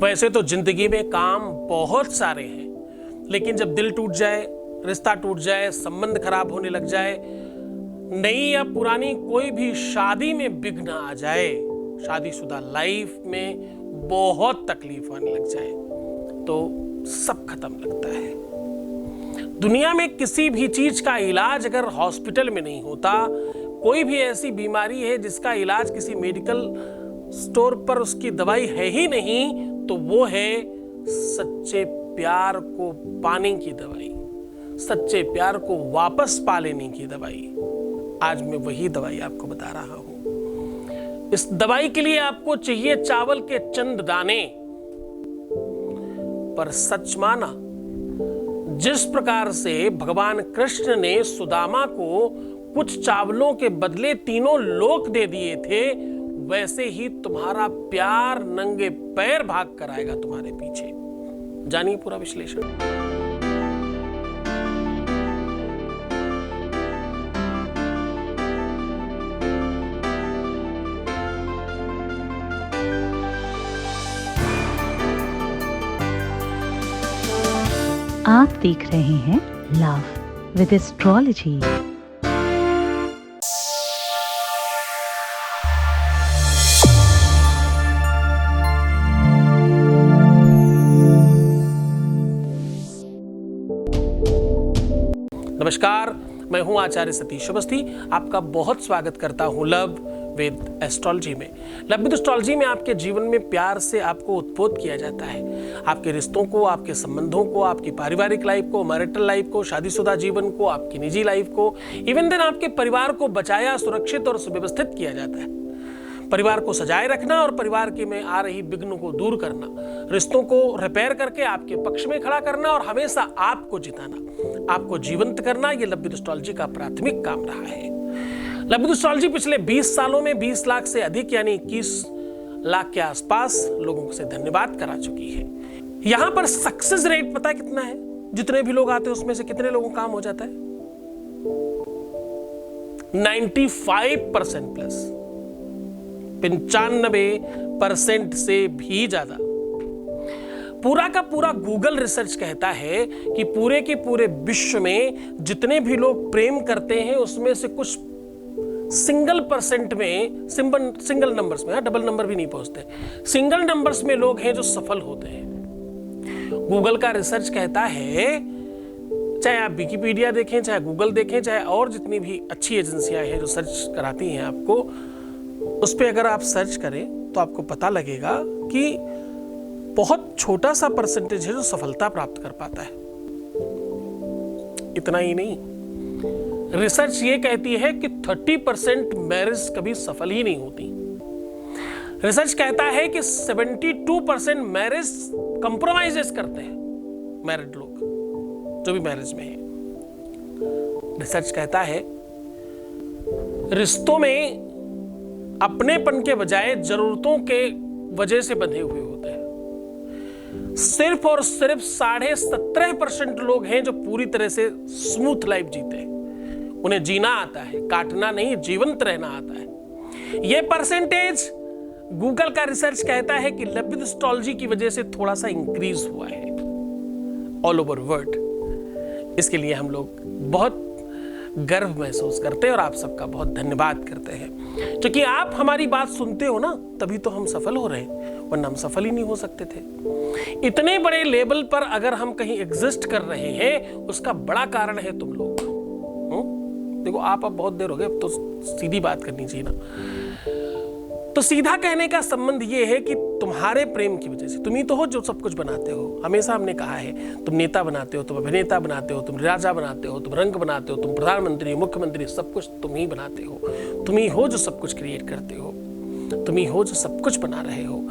वैसे तो जिंदगी में काम बहुत सारे हैं, लेकिन जब दिल टूट जाए, रिश्ता टूट जाए, संबंध खराब होने लग जाए, नई या पुरानी कोई भी शादी में विघ्न आ जाए, शादीशुदा लाइफ में बहुत तकलीफ आने लग जाए, तो सब खत्म लगता है। दुनिया में किसी भी चीज का इलाज अगर हॉस्पिटल में नहीं होता, कोई भी ऐसी बीमारी है जिसका इलाज किसी मेडिकल स्टोर पर उसकी दवाई है ही नहीं, तो वो है सच्चे प्यार को पाने की दवाई, सच्चे प्यार को वापस पा लेने की दवाई। आज मैं वही दवाई आपको बता रहा हूं। इस दवाई के लिए आपको चाहिए चावल के चंद दाने, पर सच माना, जिस प्रकार से भगवान कृष्ण ने सुदामा को कुछ चावलों के बदले 3 लोक दे दिए थे, वैसे ही तुम्हारा प्यार नंगे पैर भाग कर आएगा तुम्हारे पीछे। जानिए पूरा विश्लेषण। आप देख रहे हैं लव विद एस्ट्रोलॉजी। नमस्कार, मैं हूं आचार्य सतीश अवस्थी। आपका बहुत स्वागत करता हूं लव विद एस्ट्रोलॉजी में। लव विद एस्ट्रोलॉजी में आपके जीवन में प्यार से आपको उत्पोत किया जाता है। आपके रिश्तों को, आपके संबंधों को, आपकी पारिवारिक लाइफ को, मैरिटल लाइफ को, शादीशुदा जीवन को, आपकी निजी लाइफ को, इवन देन आपके परिवार को बचाया, सुरक्षित और सुव्यवस्थित किया जाता है। परिवार को सजाए रखना और परिवार के में आ रही विघ्न को दूर करना, रिश्तों को रिपेयर करके आपके पक्ष में खड़ा करना और हमेशा आपको जिताना, आपको जीवंत करना, यह लव विद एस्ट्रोलॉजी का प्राथमिक काम रहा है। लव विद एस्ट्रोलॉजी पिछले 20 सालों में 20 लाख से अधिक यानी 21 लाख के आसपास लोगों से धन्यवाद करा चुकी है। यहां पर सक्सेस रेट पता है कितना है? जितने भी लोग आते हैं उसमें से कितने लोगों का काम हो जाता है? 95% प्लस, 95% से भी ज्यादा। पूरा का पूरा गूगल रिसर्च कहता है कि पूरे के पूरे विश्व में जितने भी लोग प्रेम करते हैं उसमें से कुछ सिंगल परसेंट में, सिंगल नंबर्स में, डबल नंबर भी नहीं पहुंचते, सिंगल नंबर्स में लोग हैं जो सफल होते हैं। गूगल का रिसर्च कहता है, चाहे आप विकिपीडिया देखें, चाहे गूगल देखें, चाहे और जितनी भी अच्छी एजेंसियां हैं जो सर्च कराती हैं आपको, उस पर अगर आप सर्च करें तो आपको पता लगेगा कि बहुत छोटा सा परसेंटेज है जो सफलता प्राप्त कर पाता है। इतना ही नहीं, रिसर्च ये कहती है कि 30% मैरिज कभी सफल ही नहीं होती। रिसर्च कहता है कि 72% मैरिज कंप्रोमाइजेस करते हैं मैरिड लोग, जो भी मैरिज में है। रिसर्च कहता है रिश्तों में अपनेपन के बजाय जरूरतों के वजह से बंधे हुए होते हैं। सिर्फ और सिर्फ 17.5% लोग हैं जो पूरी तरह से स्मूथ लाइफ जीते हैं। उन्हें जीना आता है, काटना नहीं, जीवंत रहना आता है। यह परसेंटेज गूगल का रिसर्च कहता है कि लव विद एस्ट्रोलॉजी की वजह से थोड़ा सा इंक्रीज हुआ है ऑल ओवर वर्ल्ड। इसके लिए हम लोग बहुत गर्व महसूस करते हैं और आप सबका बहुत धन्यवाद करते हैं, क्योंकि आप हमारी बात सुनते हो ना, तभी तो हम सफल हो रहे हैं, वरना हम सफल ही नहीं हो सकते थे। इतने बड़े लेवल पर अगर हम कहीं एग्जिस्ट कर रहे हैं, उसका बड़ा कारण है तुम लोग। देखो, आप अब बहुत देर हो गए, अब तो सीधी बात करनी चाहिए ना। तो सीधा कहने का संबंध ये है कि तुम्हारे प्रेम की वजह से, तुम ही तो हो जो सब कुछ बनाते हो। हमेशा हमने कहा है, तुम नेता बनाते हो, तुम अभिनेता बनाते हो, तुम राजा बनाते हो, तुम रंग बनाते हो, तुम प्रधानमंत्री, मुख्यमंत्री, सब कुछ तुम ही बनाते हो। तुम ही हो जो सब कुछ क्रिएट करते हो, तुम ही हो जो सब कुछ बना रहे हो।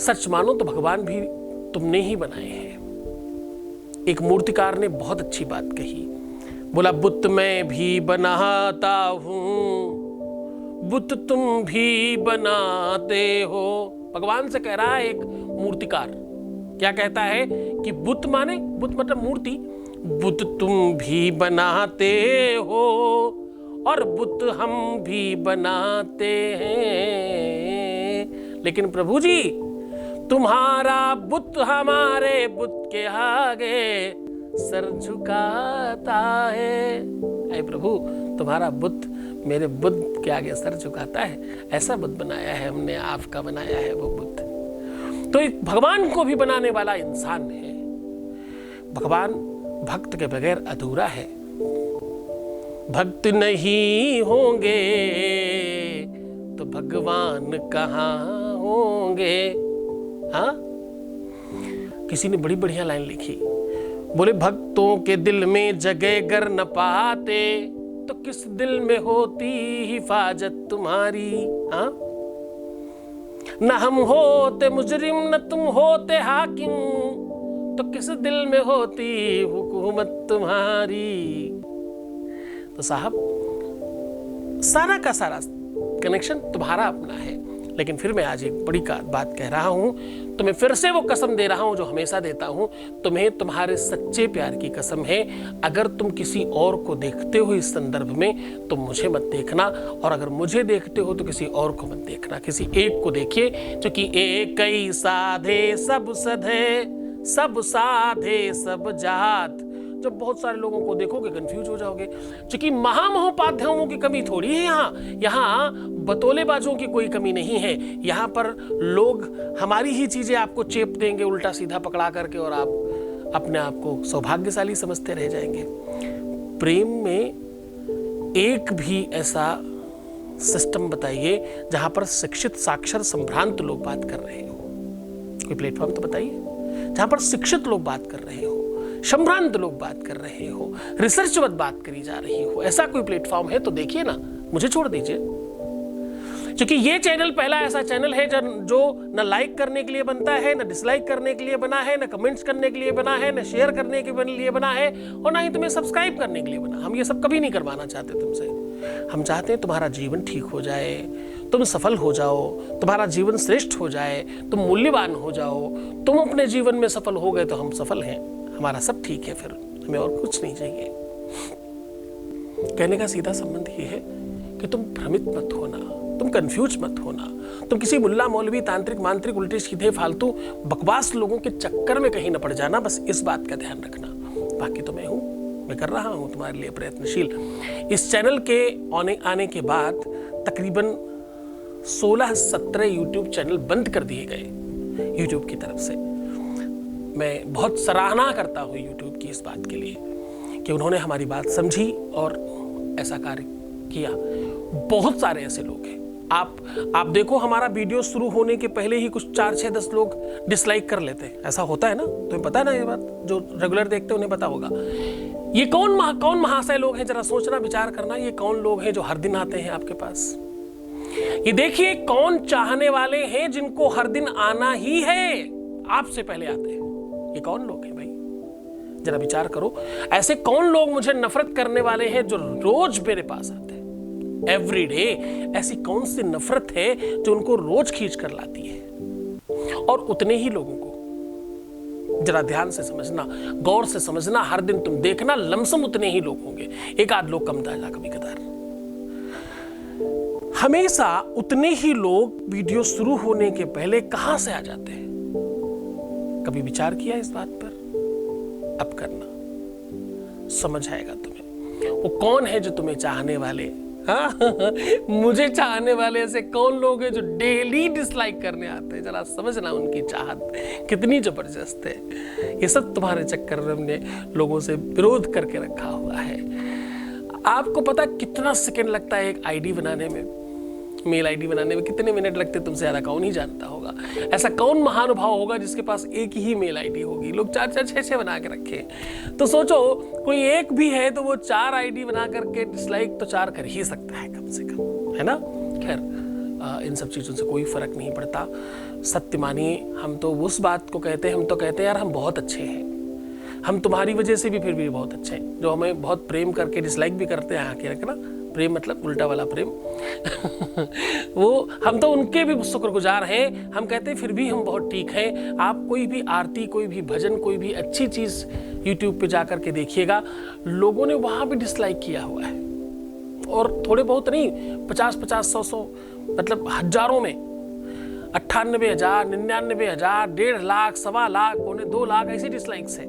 सच मानो तो भगवान भी तुमने ही बनाए हैं। एक मूर्तिकार ने बहुत अच्छी बात कही, बोला, बुत मैं भी बनाता हूं, बुत तुम भी बनाते हो। भगवान से कह रहा है एक मूर्तिकार। क्या कहता है कि बुत माने, बुत मतलब मूर्ति, बुत तुम भी बनाते हो और बुत हम भी बनाते हैं, लेकिन प्रभु जी तुम्हारा बुत हमारे बुत के आगे सर झुकाता है। ऐ प्रभु, तुम्हारा बुत मेरे बुत के आगे सर झुकाता है। ऐसा बुत बनाया है हमने, आपका बनाया है वो बुत। तो एक भगवान को भी बनाने वाला इंसान है। भगवान भक्त के बगैर अधूरा है। भक्त नहीं होंगे तो भगवान कहाँ होंगे। हाँ, किसी ने बड़ी बढ़िया लाइन लिखी, बोले भक्तों के दिल में जगह गर न पाते तो किस दिल में होती हिफाजत तुम्हारी। हाँ, न हम होते मुजरिम न तुम होते हाकिम तो किस दिल में होती हुकूमत तुम्हारी। तो साहब, सारा का सारा कनेक्शन तुम्हारा अपना है। लेकिन फिर मैं आज एक बड़ी बात कह रहा हूं, तुम्हें फिर से वो कसम दे रहा हूं जो हमेशा देता हूं। तुम्हें तुम्हारे सच्चे प्यार की कसम है। अगर तुम किसी और को देखते हो इस संदर्भ में तो मुझे मत देखना, और अगर मुझे देखते हो तो किसी और को मत देखना। किसी एक को देखिए, क्योंकि एक ही साधे सब सधे, सब साधे सब जात। जब बहुत सारे लोगों को देखोगे कंफ्यूज हो जाओगे, क्योंकि महामहोपाध्यायों की कमी थोड़ी है यहाँ बतौलेबाजों की कोई कमी नहीं है। यहाँ पर लोग हमारी ही चीजें आपको चेप देंगे उल्टा सीधा पकड़ा करके, और आप अपने आप को सौभाग्यशाली समझते रह जाएंगे। प्रेम में एक भी ऐसा सिस्टम बताइए जहां पर शिक्षित साक्षर संभ्रांत लोग बात कर रहे हो। कोई प्लेटफॉर्म तो बताइए जहां पर शिक्षित लोग बात कर रहे हो, संभ्रांत लोग बात कर रहे हो, रिसर्चवत बात करी जा रही हो। ऐसा कोई प्लेटफॉर्म है तो देखिए ना, मुझे छोड़ दीजिए। क्योंकि ये चैनल पहला ऐसा चैनल है जो न लाइक करने के लिए बनता है, न डिसलाइक करने के लिए बना है, न कमेंट्स करने के लिए बना है, न शेयर करने के लिए बना है, और ना ही तुम्हें सब्सक्राइब करने के लिए बना। हम ये सब कभी नहीं करवाना चाहते तुमसे। हम चाहते हैं तुम्हारा जीवन ठीक हो जाए, तुम सफल हो जाओ, तुम्हारा जीवन श्रेष्ठ हो जाए, तुम मूल्यवान हो जाओ। तुम अपने जीवन में सफल हो गए तो हम सफल हैं, हमारा सब ठीक है, फिर हमें और कुछ नहीं चाहिए। कहने का सीधा संबंध ये है कि तुम भ्रमित मत होना, तुम कंफ्यूज मत होना, तुम किसी मुल्ला मौलवी तांत्रिक मांत्रिक उल्टे सीधे फालतू बकवास लोगों के चक्कर में कहीं न पड़ जाना। बस इस बात का ध्यान रखना। बाकी तो मैं कर रहा हूं तुम्हारे लिए प्रयत्नशील। इस चैनल के आने के बाद तकरीबन 16-17 यूट्यूब चैनल बंद कर दिए गए यूट्यूब की तरफ से। मैं बहुत सराहना करता हूं यूट्यूब की इस बात के लिए कि उन्होंने हमारी बात समझी और ऐसा कार्य किया। बहुत सारे ऐसे लोग हैं, आप देखो, हमारा वीडियो शुरू होने के पहले ही कुछ 4-6-10 लोग डिसलाइक कर लेते हैं। ऐसा होता है ना, तुम्हें पता है ना ये बात? जो रेगुलर देखते हैं उन्हें पता होगा। ये कौन महाशय लोग हैं, जरा सोचना विचार करना। ये कौन लोग हैं जो हर दिन आते हैं आपके पास? ये देखिए कौन चाहने वाले हैं जिनको हर दिन आना ही है, आपसे पहले आते हैं। ये कौन लोग हैं भाई, जरा विचार करो। ऐसे कौन लोग मुझे नफरत करने वाले हैं जो रोज मेरे पास आते हैं एवरी डे? ऐसी कौन सी नफरत है जो उनको रोज खींच कर लाती है? और उतने ही लोगों को जरा ध्यान से समझना, गौर से समझना, हर दिन तुम देखना लमसम उतने ही लोग होंगे, एक आध लोग कम ताजा कभी कदार। हमेशा उतने ही लोग वीडियो शुरू होने के पहले कहां से आ जाते हैं? कभी विचार किया इस बात पर? अब करना, समझ आएगा तुम्हें। वो कौन है जो तुम्हें चाहने वाले, हाँ मुझे चाहने वाले ऐसे कौन लोग हैं जो डेली डिसलाइक करने आते हैं? जरा समझना उनकी चाहत कितनी जबरदस्त है। ये सब तुम्हारे चक्कर में हमने लोगों से विरोध करके रखा हुआ है। आपको पता कितना सेकंड लगता है एक आईडी बनाने में, मेल आईडी बनाने में कितने मिनट लगते? तुमसे ज्यादा कौन ही जानता होगा। ऐसा कौन महानुभाव होगा जिसके पास एक ही मेल आईडी होगी? लोग 4-4, 6-6 बना के रखे। तो सोचो कोई एक भी है तो वो 4 आईडी बना करके डिसलाइक तो 4 कर ही सकता है कम से कम, है ना? खैर, इन सब चीजों से कोई फर्क नहीं पड़ता। सत्य मानिए, हम तो उस बात को कहते हैं, हम तो कहते हैं यार हम बहुत अच्छे हैं, हम तुम्हारी वजह से भी फिर भी बहुत अच्छे हैं। जो हमें बहुत प्रेम करके डिसलाइक भी करते हैं, आके रखना, प्रेम मतलब उल्टा वाला प्रेम वो हम तो उनके भी शुक्रगुजार हैं। हम कहते हैं फिर भी हम बहुत ठीक हैं। आप कोई भी आरती, कोई भी भजन, कोई भी अच्छी चीज यूट्यूब पे जाकर के देखिएगा, लोगों ने वहां भी डिसलाइक किया हुआ है। और थोड़े बहुत नहीं, 50-50, 100-100, मतलब हजारों में। 98,000, 99,000, 1.5 लाख, 1.25 लाख, 2 लाख ऐसी डिसलाइक्स है।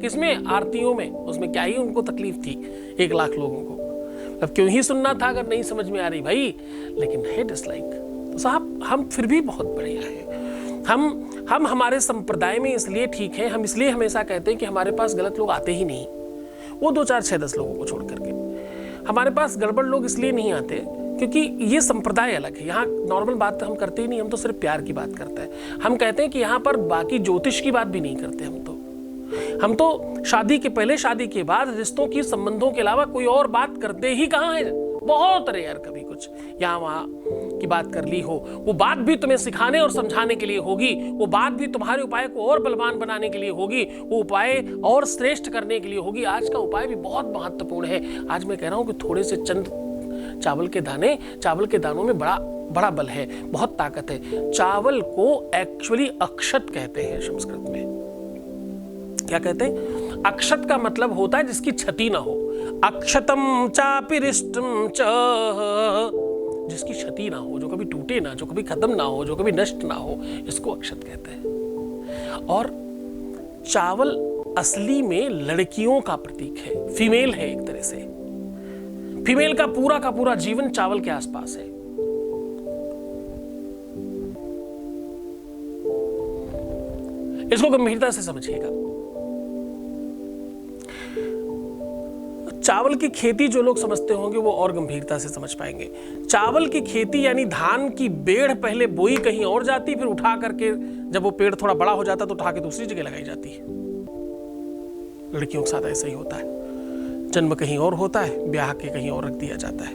किसमें? आरतियों में। उसमें क्या ही उनको तकलीफ थी 1 लाख लोगों को। अब क्यों ही सुनना था अगर नहीं समझ में आ रही भाई, लेकिन है डिसलाइक। तो साहब हम फिर भी बहुत बढ़िया हैं। हम हमारे संप्रदाय में इसलिए ठीक हैं, हम इसलिए हमेशा कहते हैं कि हमारे पास गलत लोग आते ही नहीं, वो 2, 4, 6, 10 लोगों को छोड़ करके। हमारे पास गड़बड़ लोग इसलिए नहीं आते क्योंकि ये संप्रदाय अलग है। यहाँ नॉर्मल बात हम करते ही नहीं, हम तो सिर्फ प्यार की बात करते हैं। हम कहते हैं कि यहाँ पर बाकी ज्योतिष की बात भी नहीं करते। हम तो शादी के पहले, शादी के बाद रिश्तों की, संबंधों के अलावा कोई और बात करते ही कहाँ है। बहुत रेयर कभी कुछ यहाँ वहाँ की बात कर ली हो। वो बात भी तुम्हें सिखाने और समझाने के लिए होगी, वो बात भी तुम्हारे उपाय को और बलवान बनाने के लिए होगी, वो उपाय और श्रेष्ठ करने के लिए होगी। आज का उपाय भी बहुत महत्वपूर्ण है। आज मैं कह रहा हूँ कि थोड़े से चंद चावल के दानों में बड़ा बल है, बहुत ताकत है। चावल को एक्चुअली अक्षत कहते हैं संस्कृत में। क्या कहते हैं? अक्षत का मतलब होता है जिसकी क्षति ना हो। अक्षतम चापिरिष्टम च, जिसकी क्षति ना हो, जो कभी टूटे ना, जो कभी खत्म ना हो, जो कभी नष्ट ना हो, इसको अक्षत कहते हैं। और चावल असली में लड़कियों का प्रतीक है, फीमेल है एक तरह से। फीमेल का पूरा जीवन चावल के आसपास है। इसको गंभीरता से समझिएगा। चावल की खेती जो लोग समझते होंगे वो और गंभीरता से समझ पाएंगे। चावल की खेती यानी धान की बेड़ पहले बोई कहीं और जाती, फिर उठा करके जब वो पेड़ थोड़ा बड़ा हो जाता तो उठा के दूसरी जगह लगाई जाती है। लड़कियों के साथ ऐसा ही होता है। जन्म कहीं और होता है, ब्याह के कहीं और रख दिया जाता है,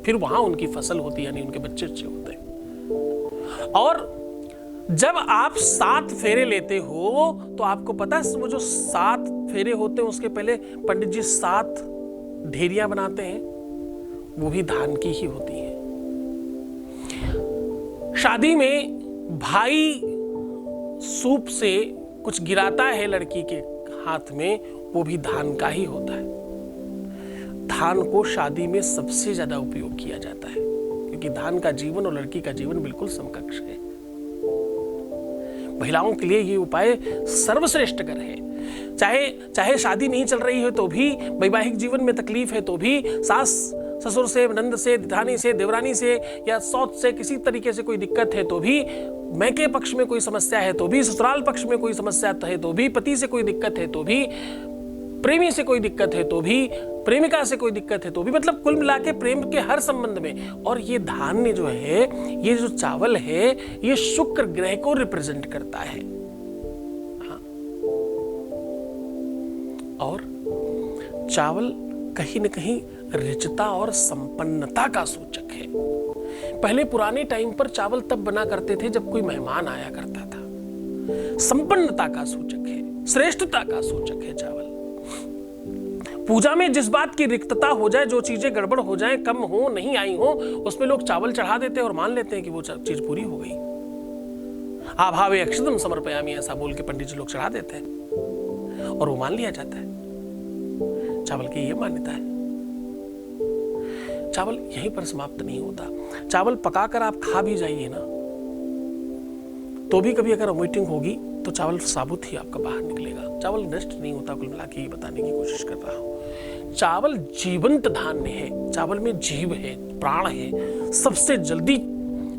फिर वहां उनकी फसल होती है, यानी उनके बच्चे अच्छे होते हैं। और जब आप 7 फेरे लेते हो तो आपको पता है वो जो 7 फेरे होते हैं उसके पहले पंडित जी 7 ढेरियां बनाते हैं, वो भी धान की ही होती है। शादी में भाई सूप से कुछ गिराता है लड़की के हाथ में, वो भी धान का ही होता है। धान को शादी में सबसे ज्यादा उपयोग किया जाता है क्योंकि धान का जीवन और लड़की का जीवन बिल्कुल समकक्ष है। महिलाओं के लिए ये उपाय सर्वश्रेष्ठकर है। चाहे शादी नहीं चल रही हो तो भी, वैवाहिक जीवन में तकलीफ है तो भी, सास ससुर से, नंद से, दिठानी से, देवरानी से या सौत से किसी तरीके से कोई दिक्कत है तो भी, मैके पक्ष में कोई समस्या है तो भी, ससुराल पक्ष में कोई समस्या है तो भी, पति से कोई दिक्कत है तो भी, प्रेमी से कोई दिक्कत है तो भी, प्रेमिका से कोई दिक्कत है तो भी, मतलब कुल मिला के प्रेम के हर संबंध में। और ये धान्य जो है, ये जो चावल है, ये शुक्र ग्रह को रिप्रेजेंट करता है। हाँ। और चावल कहीं न कहीं रिचता और संपन्नता का सूचक है। पहले पुराने टाइम पर चावल तब बना करते थे जब कोई मेहमान आया करता था। संपन्नता का सूचक है, श्रेष्ठता का सूचक है चावल। पूजा में जिस बात की रिक्तता हो जाए, जो चीजें गड़बड़ हो जाए, कम हो, नहीं आई हो, उसमें लोग चावल चढ़ा देते हैं और मान लेते हैं कि वो चीज पूरी हो गई। आभावे अक्षतम समर्पयामि, ऐसा बोल के पंडित जी लोग चढ़ा देते हैं और वो मान लिया जाता है। चावल की ये मान्यता है। चावल यहीं पर समाप्त नहीं होता। चावल पकाकर आप खा भी जाइए ना तो भी कभी अगर वोमिटिंग होगी तो चावल साबुत ही आपका बाहर निकलेगा। चावल नष्ट नहीं होता। कुल मिला के ये बताने की कोशिश कर रहा हूं। चावल जीवंत धान्य है, चावल में जीव है, प्राण है। सबसे जल्दी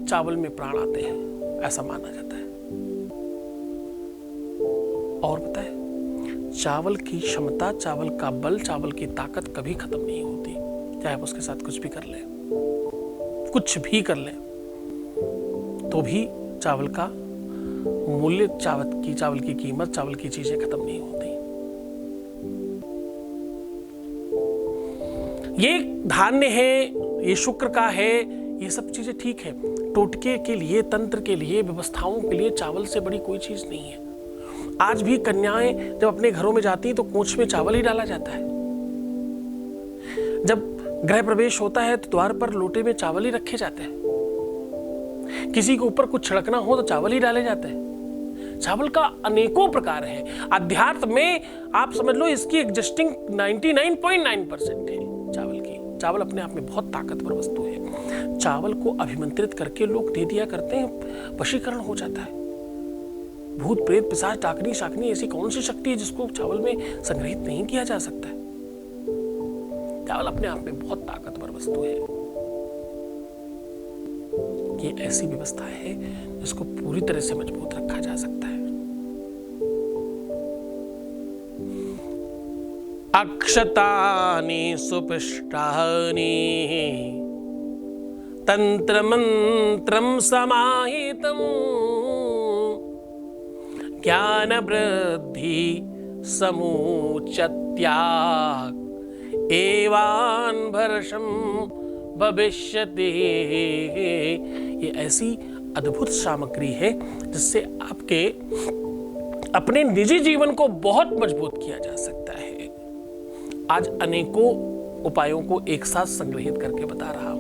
चावल में प्राण आते हैं, ऐसा माना जाता है। और बताए, चावल की क्षमता, चावल का बल, चावल की ताकत कभी खत्म नहीं होती। चाहे आप उसके साथ कुछ भी कर लें, कुछ भी कर लें, तो भी चावल का मूल्य, चावल की कीमत, चावल की चीजें खत्म नहीं होती। ये धान्य है, ये शुक्र का है, ये सब चीजें ठीक है। टोटके के लिए, तंत्र के लिए, व्यवस्थाओं के लिए चावल से बड़ी कोई चीज नहीं है। आज भी कन्याएं जब अपने घरों में जाती हैं तो कोंच में चावल ही डाला जाता है। जब गृह प्रवेश होता है तो द्वार पर लोटे में चावल ही रखे जाते हैं। किसी के ऊपर कुछ छिड़कना हो तो चावल ही डाले जाते हैं। चावल का अनेकों प्रकार है। अध्यात्म में आप समझ लो इसकी एग्जिस्टिंग 99.9% है चावल की। चावल अपने आप में बहुत ताकतवर वस्तु है। चावल को अभिमंत्रित करके लोग दे दिया करते हैं, वशीकरण हो जाता है। भूत प्रेत पिशाच डाकनी शाकनी ऐसी कौन सी शक्ति है जिसको चावल में संग्रहित नहीं किया जा सकता है। चावल अपने आप में बहुत ताकतवर वस्तु है। ये ऐसी व्यवस्था है जिसको पूरी तरह से मजबूत रखा जा सकता है। अक्षतानि सुपिष्टानि तंत्र मंत्रम समाहितम ज्ञान वृद्धि समुच्चत्या एवान भर्षम भविष्यति। ये ऐसी अद्भुत सामग्री है जिससे आपके अपने निजी जीवन को बहुत मजबूत किया जा सकता है। आज अनेकों उपायों को एक साथ संग्रहित करके बता रहा हूं।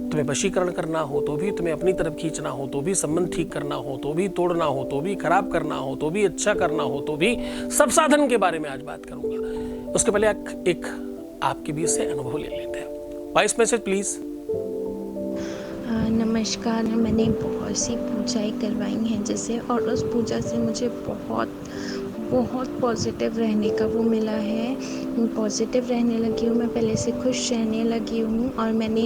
तुम्हें वशीकरण करना हो तो भी, तुम्हें अपनी तरफ खींचना हो तो भी, संबंध ठीक करना हो तो भी, तोड़ना हो तो भी, खराब करना हो तो भी, अच्छा करना हो तो भी, सब साधन के बारे में आज बात करूंगा। उसके पहले एक आपके बीच से अनुभव ले लेते हैं। Voice message please. नमस्कार। मैंने बहुत सी पूजाएं करवाई हैं जैसे, और उस पूजा से मुझे बहुत पॉजिटिव रहने का वो मिला है। पॉजिटिव रहने लगी हूँ मैं, पहले से खुश रहने लगी हूँ। और मैंने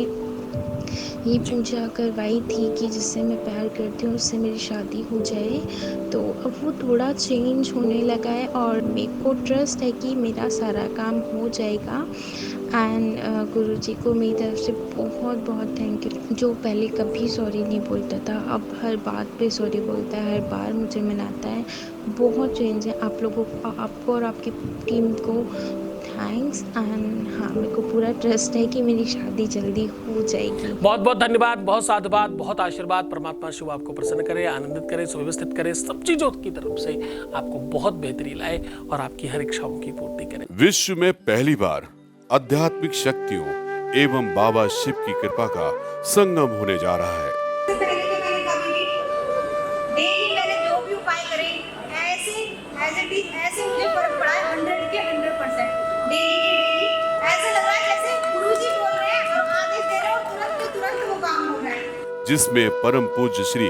ये पूजा करवाई थी कि जिससे मैं प्यार करती हूँ उससे मेरी शादी हो जाए, तो अब वो थोड़ा चेंज होने लगा है और मेरे को ट्रस्ट है कि मेरा सारा काम हो जाएगा। एंड गुरुजी को मेरी तरफ से बहुत थैंक यू। जो पहले कभी सॉरी नहीं बोलता था, अब हर बात पे सॉरी बोलता है, हर बार मुझे मनाता है। बहुत चेंज है। आप लोगों को, आपको और आपकी टीम को थैंक्स। एंड हाँ, मेरे को पूरा ट्रस्ट है कि मेरी शादी जल्दी हो जाएगी। बहुत धन्यवाद, बहुत साधुवाद, बहुत आशीर्वाद। परमात्मा शिव आपको प्रसन्न करे, आनंदित करे, सुव्यवस्थित करे, सब चीजों की तरफ से आपको बहुत बेहतरी लाए और आपकी हर इच्छाओं की पूर्ति करे। विश्व में पहली बार आध्यात्मिक शक्तियों एवं बाबा शिव की कृपा का संगम होने जा रहा है। मैंने जो भी उपाय करे ऐसे मुझे फर्क पड़ा है 100 के 100%। डेली ऐसे लग रहा है जैसे गुरुजी बोल रहे हैं और आदेश दे रहे हैं और तुरंत वो काम हो रहा है। जिसमें परम पूज्य श्री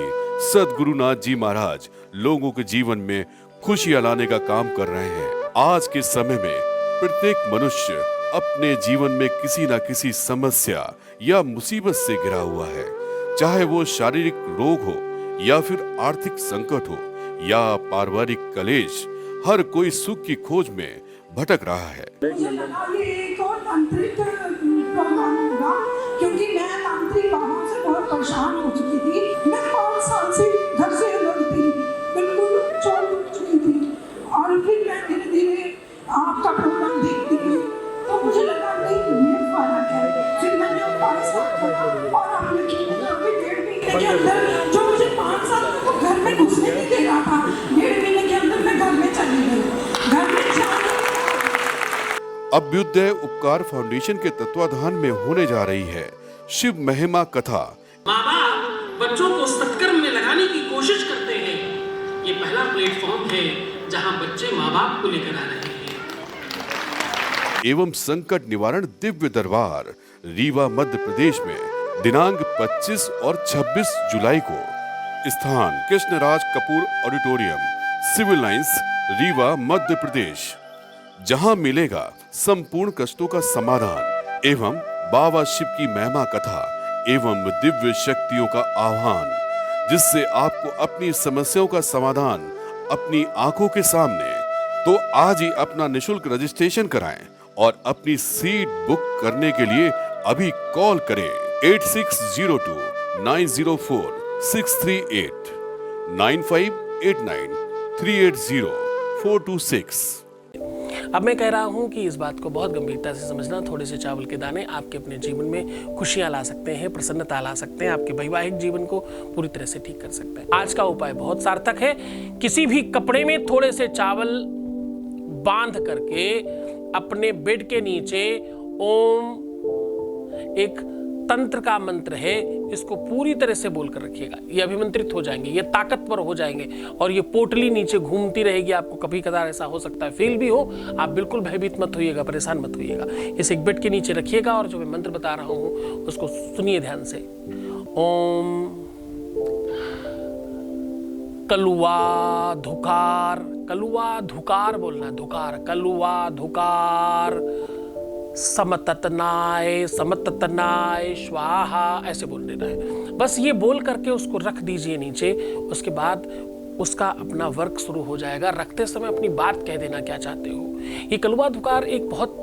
सद्गुरुनाथ जी महाराज लोगों के जीवन में खुशियां लाने का काम कर रहे हैं। आज के समय में प्रत्येक मनुष्य अपने जीवन में किसी न किसी समस्या या मुसीबत से घिरा हुआ है, चाहे वो शारीरिक रोग हो या फिर आर्थिक संकट हो या पारिवारिक कलेश। हर कोई सुख की खोज में भटक रहा है। ये एक और तांत्रिक प्रोग्राम होगा, क्योंकि मैं तांत्रिक बाबा से बहुत परेशान हो चुकी थी। मैं 5 साल से घर से अलग थी, बिल्कुल चौड़ चुकी थी। और फिर मैं धीरे धीरे आपका प्रोग्राम देखती गई तो मुझे लगा नहीं ये फर्क है। फिर मैंने उपाय सब किया और आपने किया 1.5 महीने के अंदर जो मुझे 5 साल तक घर में घुसने नहीं दे रहा था, 1.5 महीने के अंदर मैं घर में चली गई। घर में अभ्युदय उपकार फाउंडेशन के तत्वाधान में होने जा रही है शिव महिमा कथा। माँ बाप बच्चों को सत्कर्म में लगाने की कोशिश करते हैं। ये पहला प्लेटफॉर्म है जहाँ बच्चे माँ बाप को लेकर आ रहे हैं। एवं संकट निवारण दिव्य दरबार रीवा मध्य प्रदेश में दिनांक 25 और 26 जुलाई को। स्थान Krishnaraj Kapoor auditorium, Civil Lines, Rewa Madhya Pradesh. जहां मिलेगा संपूर्ण कष्टों का समाधान एवं बाबा शिव की महिमा कथा एवं दिव्य शक्तियों का आह्वान, जिससे आपको अपनी समस्याओं का समाधान अपनी आंखों के सामने। तो आज ही अपना निशुल्क रजिस्ट्रेशन कराएं और अपनी सीट बुक करने के लिए अभी कॉल करें 8602 904 638 9589 380 426। अब मैं कह रहा हूं कि इस बात को बहुत गंभीरता से समझना। थोड़े से चावल के दाने आपके अपने जीवन में खुशियां ला सकते हैं, प्रसन्नता ला सकते हैं, आपके वैवाहिक जीवन को पूरी तरह से ठीक कर सकते हैं। आज का उपाय बहुत सार्थक है। किसी भी कपड़े में थोड़े से चावल बांध करके अपने बेड के नीचे ओम एक तंत्र का मंत्र है, इसको पूरी तरह से बोलकर रखिएगा। ये अभिमंत्रित हो जाएंगे, ये ताकतवर हो जाएंगे और ये पोटली नीचे घूमती रहेगी। आपको कभी कदार ऐसा हो सकता है, फील भी हो, आप बिल्कुल भयभीत मत होइएगा, परेशान मत होइएगा। इसे एक बेड के नीचे रखिएगा और जो मैं मंत्र बता रहा हूँ उसको सुनिए ध्यान से। ओम कलुआ धुकार, कलुआ धुकार बोलना, धुकार, कलुआ धुकार, समततनाय, समततनाय स्वाहा, ऐसे बोल देना है। बस ये बोल करके उसको रख दीजिए नीचे। उसके बाद उसका अपना वर्क शुरू हो जाएगा। रखते समय अपनी बात कह देना क्या चाहते हो। ये कलुआ धुकार एक बहुत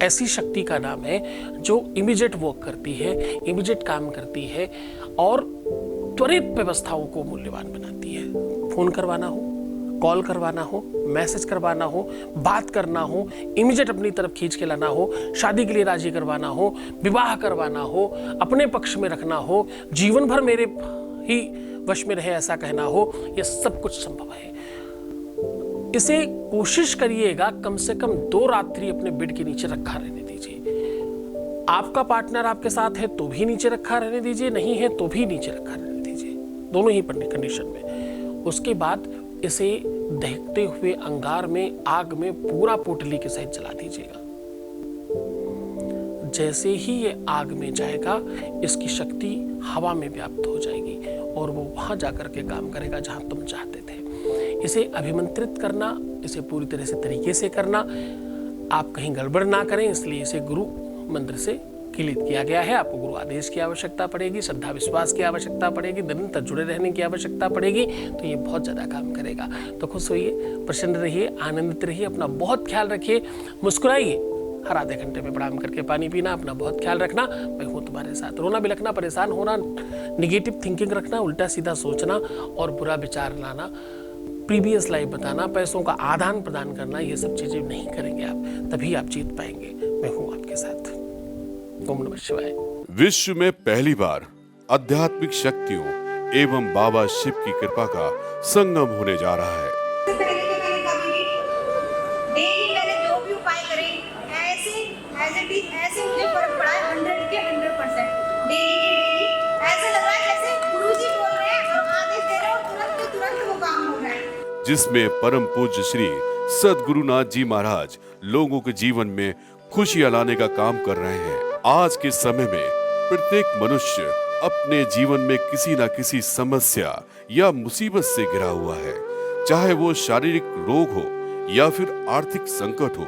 ऐसी शक्ति का नाम है जो इमीडिएट वर्क करती है, इमीडिएट काम करती है और त्वरित व्यवस्थाओं को मूल्यवान बनाती है। फोन करवाना हो, कॉल करवाना हो, मैसेज करवाना हो, बात करना हो, इमीडिएट अपनी तरफ खींच के लाना हो, शादी के लिए राजी करवाना हो, विवाह करवाना हो, अपने पक्ष में रखना हो, जीवन भर मेरे ही वश में रहे ऐसा कहना हो, ये सब कुछ संभव है। इसे कोशिश करिएगा कम से कम 2 रात्रि अपने बेड के नीचे रखा रहने दीजिए। आपका पार्टनर आपके साथ है तो भी नीचे रखा रहने दीजिए, नहीं है तो भी नीचे रखा रहने दीजिए, दोनों ही कंडीशन में। उसके बाद इसे दहकते हुए अंगार में, आग में पूरा पोटली के सहित जला दीजिएगा। जैसे ही ये आग में जाएगा, इसकी शक्ति हवा में व्याप्त हो जाएगी और वो वहां जाकर के काम करेगा जहां तुम चाहते थे। इसे अभिमंत्रित करना, इसे पूरी तरह से तरीके से करना, आप कहीं गड़बड़ ना करें, इसलिए इसे गुरु मंत्र से किलित किया गया है। आपको गुरु आदेश की आवश्यकता पड़ेगी, श्रद्धा विश्वास की आवश्यकता पड़ेगी, निरंतर जुड़े रहने की आवश्यकता पड़ेगी, तो ये बहुत ज़्यादा काम करेगा। तो खुश होइए, प्रसन्न रहिए, आनंदित रहिए, अपना बहुत ख्याल रखिए, मुस्कुराइए, हर आधे घंटे में प्रणाम करके पानी पीना, अपना बहुत ख्याल रखना। मैं हूँ तुम्हारे साथ। रोना बिलखना, परेशान होना, निगेटिव थिंकिंग रखना, उल्टा सीधा सोचना और बुरा विचार लाना, प्रीवियस लाइफ बताना, पैसों का आदान प्रदान करना, ये सब चीज़ें नहीं करेंगे आप, तभी आप जीत पाएंगे। मैं हूँ आपके साथ। ओम नमः शिवाय। विश्व में पहली बार आध्यात्मिक शक्तियों एवं बाबा शिव की कृपा का संगम होने जा रहा है। इससे पहले कि मैंने कभी भी डेली मैंने जो भी उपाय करे, ऐसे एज इट इज ऐसे मुझे फर्क पड़ा है 100 के 100%। डेली के डेली ऐसे लग रहा है जैसे गुरुजी बोल रहे हैं और आदेश दे रहे हैं और तुरंत के तुरंत वो काम हो रहा है। जिसमें परम पूज्य श्री सद्गुरुनाथ जी महाराज लोगों के जीवन में खुशियां लाने का काम कर रहे हैं। आज के समय में प्रत्येक मनुष्य अपने जीवन में किसी न किसी समस्या या मुसीबत से घिरा हुआ है, चाहे वो शारीरिक रोग हो या फिर आर्थिक संकट हो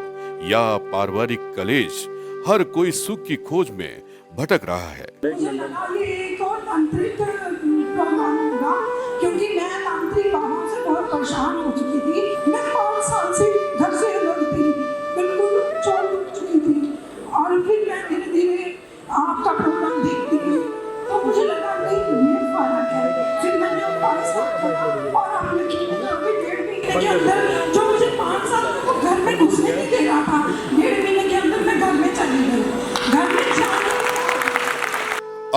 या पारिवारिक कलेश। हर कोई सुख की खोज में भटक रहा है। मुझे लगा ये एक और तांत्रिक प्रोग्राम होगा, क्योंकि मैं तांत्रिक बाबा से बहुत परेशान हो चुकी थी। मैं 5 साल से घर से अलग थी, बिल्कुल छोड़ चुकी थी और फिर मैं धीरे धीरे आपका प्रोग्राम देखती गई तो मुझे लगा नहीं ये फर्क है। फिर मैंने उपाय सब किया और आप यकीन नहीं करोगे 1.5 महीने के अंदर जो मुझे 5 साल तक घर में घुसने नहीं दे रहा था, 1.5 महीने के अंदर मैं घर में चली गई। घर में जाने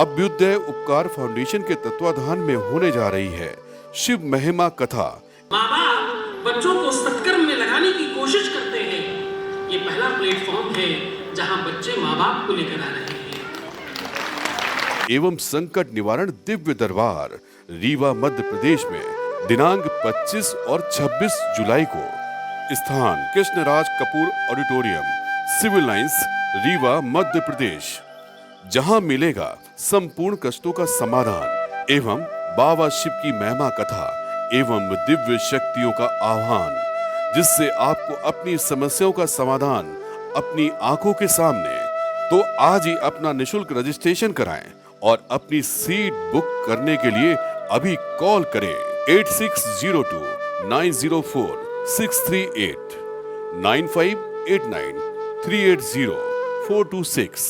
अभ्युदय उपकार फाउंडेशन के तत्वाधान में होने जा रही है शिव महिमा कथा। माँ बाप बच्चों को सत्कर्म में लगाने की कोशिश करते हैं। ये पहला प्लेटफॉर्म है जहाँ बच्चे माँ बाप को लेकर आ रहे हैं। एवं संकट निवारण दिव्य दरबार रीवा मध्य प्रदेश में दिनांक 25 और 26 जुलाई को। स्थान Krishnaraj Kapoor auditorium, Civil Lines, Rewa Madhya Pradesh. जहां मिलेगा संपूर्ण कष्टों का समाधान एवं बाबा शिव की महिमा कथा एवं दिव्य शक्तियों का आह्वान, जिससे आपको अपनी समस्याओं का समाधान अपनी आंखों के सामने। तो आज ही अपना निशुल्क रजिस्ट्रेशन कराएं और अपनी सीट बुक करने के लिए अभी कॉल करें 8602 904 638 9589 380 426।